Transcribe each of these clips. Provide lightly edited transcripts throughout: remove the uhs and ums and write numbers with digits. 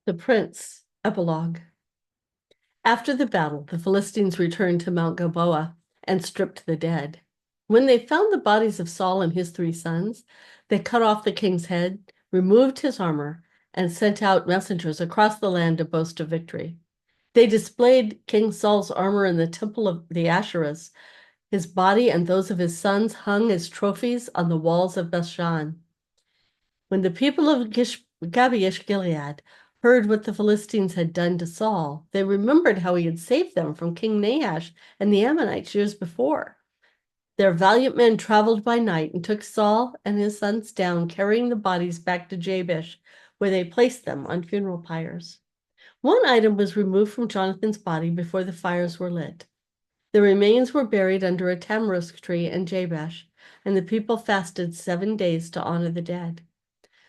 The Prince, Epilogue. After the battle, the Philistines returned to Mount Gilboa and stripped the dead. When they found the bodies of Saul and his 3 sons, they cut off the king's head, removed his armor, and sent out messengers across the land to boast of victory. They displayed King Saul's armor in the temple of the Asherahs. His body and those of his sons hung as trophies on the walls of Bethshan. When the people of Gibeah Gilead heard what the Philistines had done to Saul, they remembered how he had saved them from King Nahash and the Ammonites years before. Their valiant men traveled by night and took Saul and his sons down, carrying the bodies back to Jabesh, where they placed them on funeral pyres. One item was removed from Jonathan's body before the fires were lit. The remains were buried under a tamarisk tree in Jabesh, and the people fasted 7 days to honor the dead.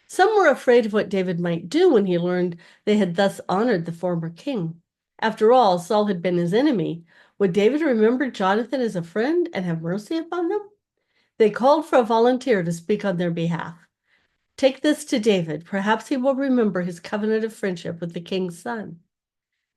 Some were afraid of what David might do when he learned they had thus honored the former king. After all, Saul had been his enemy. Would David remember Jonathan as a friend and have mercy upon them? They called for a volunteer to speak on their behalf. Take this to David. Perhaps he will remember his covenant of friendship with the king's son.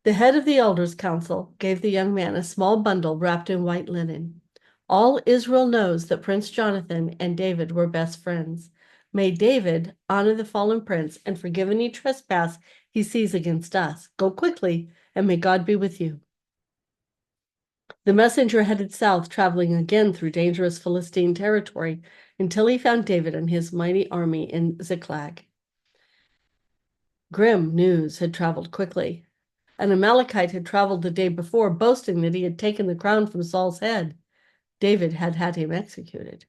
The head of the elders' council gave the young man a small bundle wrapped in white linen. All Israel knows that Prince Jonathan and David were best friends. May David honor the fallen prince and forgive any trespass he sees against us. Go quickly, and may God be with you. The messenger headed south, traveling again through dangerous Philistine territory until he found David and his mighty army in Ziklag. Grim news had traveled quickly. An Amalekite had traveled the day before, boasting that he had taken the crown from Saul's head. David had had him executed.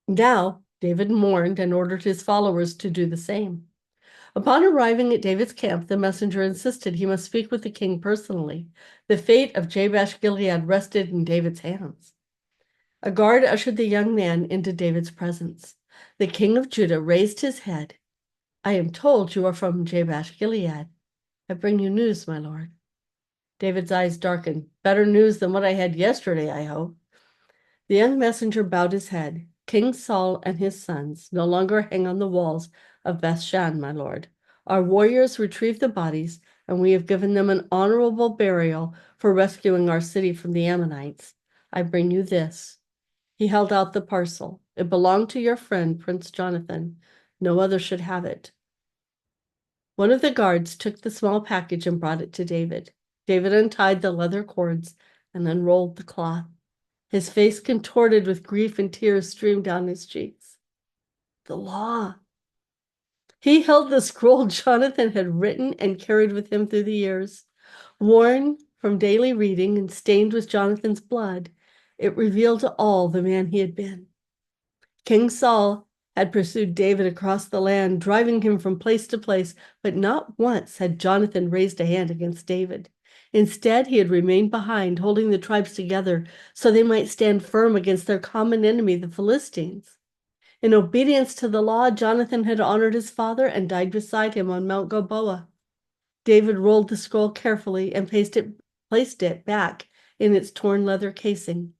Now, David mourned and ordered his followers to do the same. Upon arriving at David's camp, the messenger insisted he must speak with the king personally. The fate of Jabesh Gilead rested in David's hands. A guard ushered the young man into David's presence. The king of Judah raised his head. I am told you are from Jabesh Gilead. I bring you news, my lord. David's eyes darkened. Better news than what I had yesterday, I hope. The young messenger bowed his head. King Saul and his sons no longer hang on the walls of Bethshan, my lord. Our warriors retrieved the bodies, and we have given them an honorable burial for rescuing our city from the Ammonites. I bring you this. He held out the parcel. It belonged to your friend, Prince Jonathan. No other should have it. One of the guards took the small package and brought it to David. David untied the leather cords and unrolled the cloth. His face contorted with grief and tears streamed down his cheeks. The law. He held the scroll Jonathan had written and carried with him through the years. Worn from daily reading and stained with Jonathan's blood, it revealed to all the man he had been. King Saul had pursued David across the land, driving him from place to place, but not once had Jonathan raised a hand against David. Instead, he had remained behind, holding the tribes together so they might stand firm against their common enemy, the Philistines. In obedience to the law, Jonathan had honored his father and died beside him on Mount Gilboa. David rolled the scroll carefully and placed it back in its torn leather casing.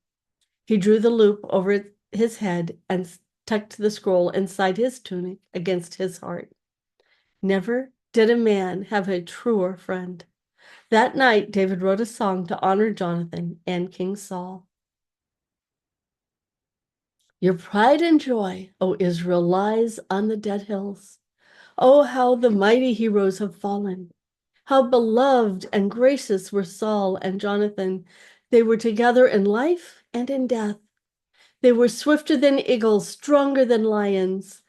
He drew the loop over his head and tucked the scroll inside his tunic against his heart. Never did a man have a truer friend. That night, David wrote a song to honor Jonathan and King Saul. Your pride and joy, O Israel, lies on the dead hills. Oh, how the mighty heroes have fallen. How beloved and gracious were Saul and Jonathan. They were together in life and in death. They were swifter than eagles, stronger than lions.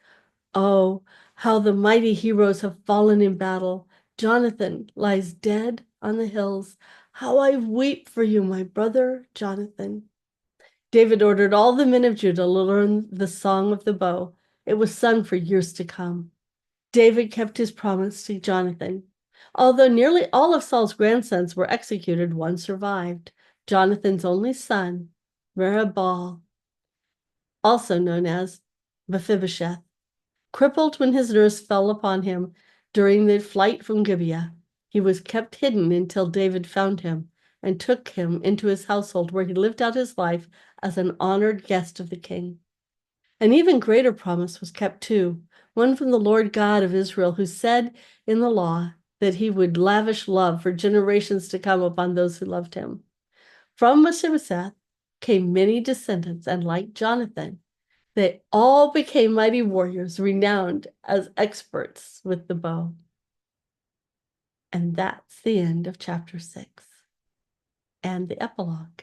Oh, how the mighty heroes have fallen in battle. Jonathan lies dead on the hills. How I weep for you, my brother Jonathan. David ordered all the men of Judah to learn the song of the bow. It was sung for years to come. David kept his promise to Jonathan. Although nearly all of Saul's grandsons were executed, one survived. Jonathan's only son, Merib-Baal, also known as Mephibosheth, crippled when his nurse fell upon him during the flight from Gibeah. He was kept hidden until David found him and took him into his household, where he lived out his life as an honored guest of the king. An even greater promise was kept too, one from the Lord God of Israel, who said in the law that he would lavish love for generations to come upon those who loved him. From Mephibosheth came many descendants, and like Jonathan, they all became mighty warriors, renowned as experts with the bow. And that's the end of chapter 6 and the epilogue.